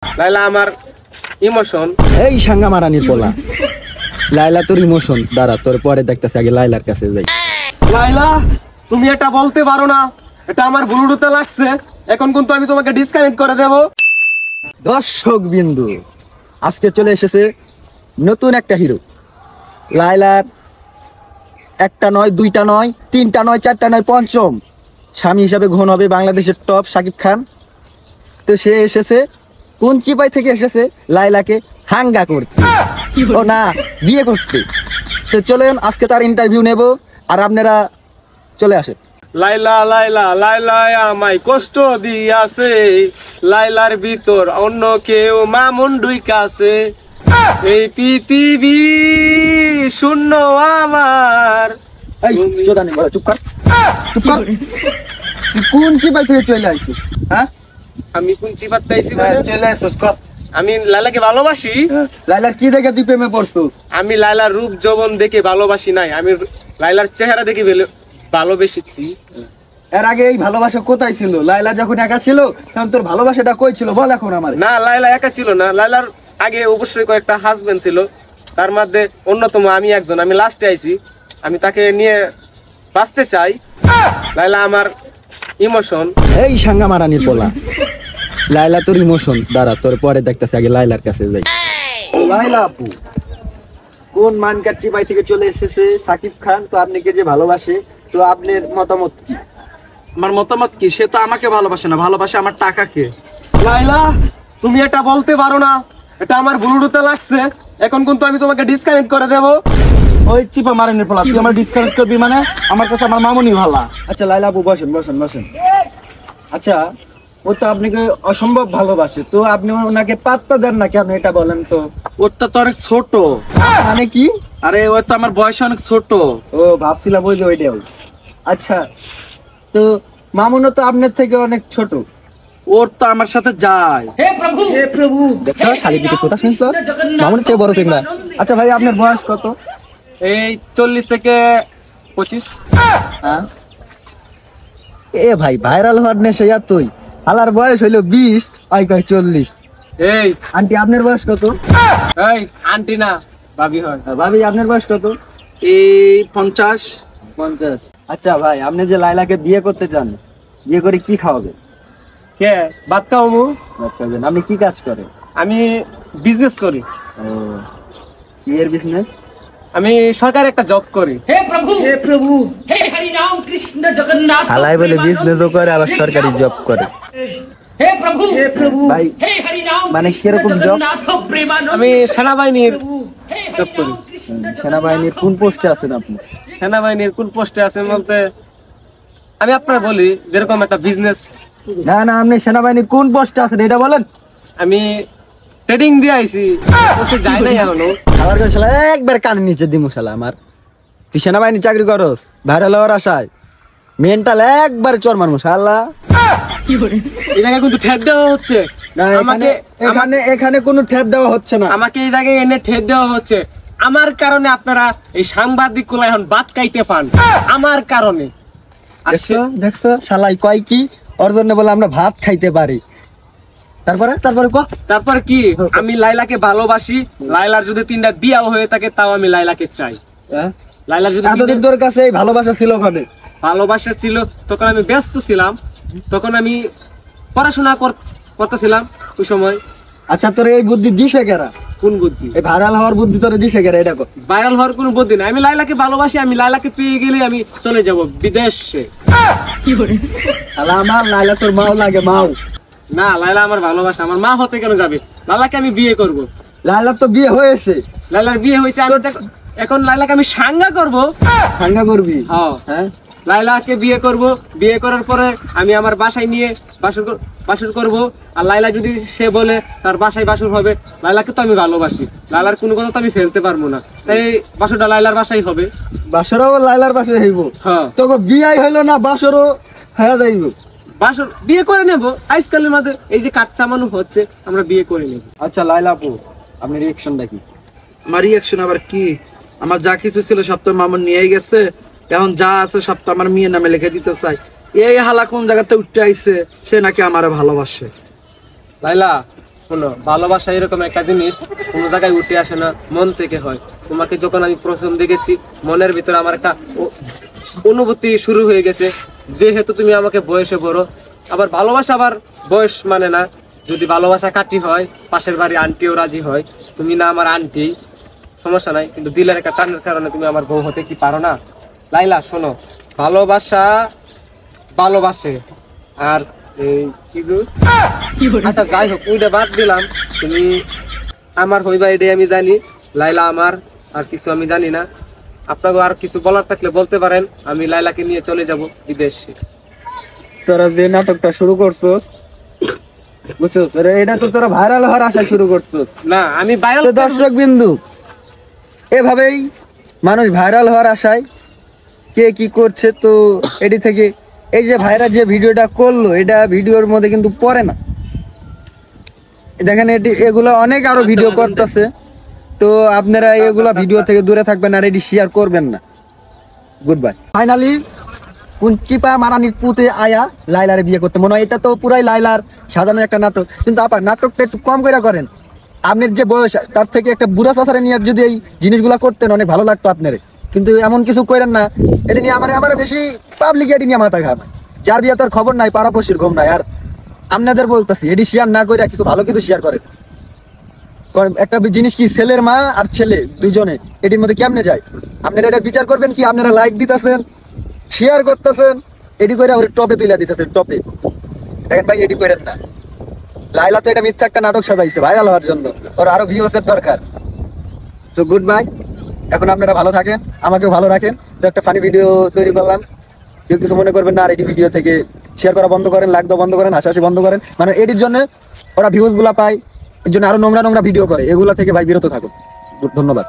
লাইলা আমার ইমোশন। এই সাঙ্গা মারানির পোলা, লাইলা তোর ইমোশন। দাঁড়া, তোর পরে দেখতেছি, আগে লাইলার কাছে যাই। লাইলা, তুমি এটা বলতে পারো না, এটা আমার ব্লুটুথে লাগছে। এখন কিন্তু আমি তোমাকে ডিসকানেক্ট করে দেব। দর্শক বিন্দু, আজকে চলে এসেছে নতুন একটা হিরো। লাইলার একটা নয়, দুইটা নয়, তিনটা নয়, চারটা নয়, পঞ্চম স্বামী হিসাবে ঘন হবে বাংলাদেশের টপ শাকিব খান। তো সে এসেছে কোন চিপাই থেকে এসেছে লাইলাকে হাঙ্গা করতে, ও না বিয়ে করতে। তো চলেন আজকে তার ইন্টারভিউ নেব, আর আপনারা চলে আসেন। লাইলা লাইলা লাইলা আমায় কষ্ট দিয়াছে, লাইলার ভিতর অন্য কেউ মামুন ঢুইকাছে। এই পৃথিবী শূন্য আমার। এই চোদানি বলা, চুপ কর, চুপ কর। তুই কোন চিপাই থেকে চলে আসছিস? হ্যাঁ, আমি কোন চিপাত পাইছি? চলে আসছিস কর। আমি লাইলাকে ভালোবাসি। লাইলার কি দেখে তুই প্রেমে পড়ছিস? আমি লাইলার রূপ যৌবন দেখে ভালোবাসি নাই, আমি লাইলার চেহারা দেখে ভালোবেসেছি। এর আগে এই ভালোবাসা কোথায় ছিল? লাইলা যখন একা ছিল তখন তোর ভালোবাসাটা কই ছিল বল এখন আমার। না, লাইলা একা ছিল না। লাইলার আগে অবশ্যই কয়েকটা হাজবেন্ড ছিল, তার মধ্যে অন্যতম আমি একজন। আমি লাস্টে আইছি, আমি তাকে নিয়ে বাঁচতে চাই। লাইলা আমার ইমোশন। এই সাঙ্গা মারানির পোলা, লাইলা তোর ইমোশন। দাঁড়া, তোর পরে দেখতেছি, আগে লাইলার কাছে যাই। লাইলা আপু কোন মানকার চিপাই থেকে চলে এসেছে শাকিব খান, তো আপনি কে যে ভালোবাসে, তো আপনার মতামত কি? আমার মতামত কি? সে তো আমাকে ভালোবাসে না, ভালোবাসে আমার টাকাকে। লাইলা, তুমি এটা বলতে পারো না, এটা আমার ব্লুটুথে লাগছে। এখন কিন্তু আমি তোমাকে ডিসকানেক্ট করে দেব। ওই চিপা মারেনের পোলা, তুই আমার ডিসকানেক্ট করবি মানে? আমার কাছে আমার মামুনি ভালা। আচ্ছা লাইলা আপু বসেন বসেন বসেন। আচ্ছা, ও তো আপনাকে অসম্ভব ভালোবাসে, তো আপনি ওনাকে পাত্তা দেন না কেন এটা বলেন তো? ওরটা তো অনেক ছোট। মানে কি? আরে ও তো আমার বয়সে অনেক ছোট। ও ভাবছিলাম ওই যে ওইটাও। আচ্ছা, তো মামুনও তো আপনার থেকে অনেক ছোট। ওর তো আমার সাথে যায়। দেখছো শালি পিঠে কথা শুনছো? মামুনের থেকে বড় সিংড়া। আচ্ছা ভাই, আপনার বয়স কত? এই 40 থেকে 25। হ্যাঁ, এ ভাই ভাইরাল হওয়ার নেশে তুই। আলার বয়স হইলো 20, আই কয় 40। এই আন্টি আপনার বয়স কত? এই আন্টি না, ভাবি হয়। ভাবি আপনার বয়স কত? এই 50। 50। আচ্ছা ভাই, আপনি যে লাইলাকে বিয়ে করতে চান, বিয়ে করে কি খাওয়াবে? কে ভাত খাওয়াবো? আপনি কি কাজ করেন? আমি বিজনেস করি। ও, কি এর বিজনেস? আমি সরকারি একটা জব করি। হালাই বলে বিজনেসও করে আবার সরকারি জব করে। ভাই মানে কিরকম জব? আমি সেনাবাহিনীর জব করি। সেনাবাহিনীর কোন পোস্টে আছেন আপনি? সেনাবাহিনীর কোন পোস্টে আছেন বলতে, আমি আপনার বলি যেরকম একটা বিজনেস। না না, আপনি সেনাবাহিনীর কোন পোস্টে আছেন এটা বলেন। আমি ট্রেডিং দিয়ে আইছি, পোস্টে যাই নাই এখনো। আমার কাছে শালা একবার কানের নিচে দিমু শালা আমার। তুই সেনাবাহিনী চাকরি করস ভাইরাল হওয়ার আশায়, মেন্টাল একবার চর মারমু শালা। এই জায়গায় কিন্তু ঠেট দেওয়া হচ্ছে না, এখানে কোনো ঠেট দেওয়া হচ্ছে না। আমাকে এই জায়গায় এনে ঠেট দেওয়া হচ্ছে। আমার কারণে আপনারা এই সাংবাদিক গুলা এখন বাদ খাইতে পান, আমার কারণে। দেখছো দেখছো শালাই কয় কি, ওর জন্য বলে আমরা ভাত খাইতে পারি। তারপরে তারপরে ক তারপর কি, আমি লাইলাকে ভালোবাসি। লাইলার যদি 3টা বিয়াও হয়ে থাকে তাও আমি লাইলাকে চাই। লাইলার যদি এতদিন তোর কাছে এই ভালোবাসা ছিল ওখানে? ভালোবাসা ছিল, তখন আমি ব্যস্ত ছিলাম, তখন আমি পড়াশোনা করতেছিলাম ওই সময়। আচ্ছা, তোর এই বুদ্ধি দিছে কেরা? কোন বুদ্ধি? এই ভাইরাল হওয়ার বুদ্ধি তোরে দিছে কেরা এটা কর। ভাইরাল হওয়ার কোনো বুদ্ধি নাই। আমি লাইলাকে ভালোবাসি, আমি লাইলাকে পেয়ে গেলে আমি চলে যাব বিদেশে। শালা আমার লাইলা তোর মাও লাগে, মাও। না, লাইলা আমার ভালোবাসা, আমার মা হতে কেন যাবে? লাইলাকে আমি বিয়ে করব। লাইলার তো বিয়ে হয়েছে। লাইলার বিয়ে হয়েছে, এখন লাইলাকে আমি সাঙ্গা করব। সাঙ্গা করবি? হ্যাঁ, লাইলাকে বিয়ে করব। বিয়ে করার পরে আমি আমার বাসায় নিয়ে বাসর করব। আর লাইলা যদি সে বলে তার বাসায় বাসর হবে, লাইলাকে তো আমি ভালোবাসি, লাইলার কোনো কথা তো আমি ফেলতে পারবো না। তাই বাসরটা লাইলার বাসায় হবে। বাসরও লাইলার বাসায় হইব? হ্যাঁ। তোকে বিয়াই হইলো না, বাসরও হয়ে যাইব। বাসর বিয়ে করে নেব আজকালের মধ্যে, এই যে কাঠ চামানো হচ্ছে, আমরা বিয়ে করে নেব। আচ্ছা লাইলা আপু, আপনার রিঅ্যাকশনটা কি? আমার রিয়াকশন আবার কি? আমার যা কিছু ছিল সব তো মামুন নিয়ে গেছে, এখন যা আছে সব তো আমার মেয়ের নামে লিখে দিতে চাই। এই হালা কোন জায়গাতে উঠতে আইছে, সে নাকি আমারে ভালোবাসে। লাইলা, শোনো, ভালোবাসা এরকম একটা জিনিস কোনো জায়গায় উঠে আসে না, মন থেকে হয়। তোমাকে যখন আমি প্রথম দেখেছি, মনের ভিতরে আমার একটা অনুভূতি শুরু হয়ে গেছে, যেহেতু তুমি আমাকে বয়সে বড়। আবার ভালোবাসা আবার বয়স মানে না। যদি ভালোবাসা কাটি হয়, পাশের বাড়ি আন্টিও রাজি হয়। তুমি না আমার আন্টি, সমস্যা নাই, কিন্তু দিলের একটা টানের কারণে তুমি আমার বউ হতে কি পারো না? লাইলা শোনো, ভালোবাসা ভালোবাসে। আর এই আচ্ছা যাই হোক, ওইটা বাদ দিলাম। তুমি আমার হইবা এটাই আমি জানি। লাইলা আমার, আর কিছু আমি জানি না। আপনাকে আর কিছু বলার থাকলে বলতে পারেন, আমি লাইলাকে নিয়ে চলে যাব বিদেশে। তোরা যে নাটকটা শুরু করছস, বুঝছস, এটা তো তোরা ভাইরাল হওয়ার আশায় শুরু করছস। না, আমি ভাইরাল তো দর্শক বিন্দু, এভাবেই মানুষ ভাইরাল হওয়ার আশায় কে কি করছে। তো এটি থেকে এই যে ভাইরা যে ভিডিওটা করলো, এটা ভিডিওর মধ্যে কিন্তু পড়ে না। দেখেন এগুলো অনেক আরো ভিডিও করতেছে। তো আপনারা এগুলা ভিডিও থেকে দূরে থাকবেন আর এটি শেয়ার করবেন না। Good bye. ফাইনালি কোন চিপা মারানির পুতে আয়া লাইলারে বিয়ে করতে মনে হয়। এটা তো পুরাই লাইলার সাজানো একটা নাটক। কিন্তু আপা নাটকটা একটু কম করে করেন। আপনার যে বয়স, তার থেকে একটা বুড়া চাচারে নিয়ে যদি এই জিনিসগুলা করতেন, অনেক ভালো লাগতো আপনার। কিন্তু এমন কিছু করেন না। এটা নিয়ে আমার বেশি পাবলিক এটি নিয়ে মাথা ঘাম। যার বিয়ে তার খবর নাই, পাড়াপড়শির ঘুম নাই। আর আপনাদের বলতেছি, এটি শেয়ার না করে কিছু ভালো কিছু শেয়ার করেন। একটা জিনিস কি, ছেলের মা আর ছেলে দুইজনে এটির মধ্যে কেমনে যায়, আপনারা এটা বিচার করবেন। কি আপনারা লাইক দিতেছেন, শেয়ার করতেছেন, এটি করে ওর টপে তুলে দিতেছেন, টপে। দেখেন ভাই, এটি করেন না। লাইলা তো এটা মিথ্যা একটা নাটক সাজাইছে ভাইরাল হওয়ার জন্য, ওর আরো ভিউয়ার্সের দরকার। তো গুড বাই। এখন আপনারা ভালো থাকেন, আমাকেও ভালো রাখেন। তো একটা ফানি ভিডিও তৈরি করলাম, কেউ কিছু মনে করবেন না। আর এটি ভিডিও থেকে শেয়ার করা বন্ধ করেন, লাইক দেওয়া বন্ধ করেন, হাসাহাসি বন্ধ করেন। মানে এটির জন্য ওরা ভিউজ গুলা পায়, এর জন্য আরো নোংরা নোংরা ভিডিও করে। এগুলা থেকে ভাই বিরত থাকুন। ধন্যবাদ।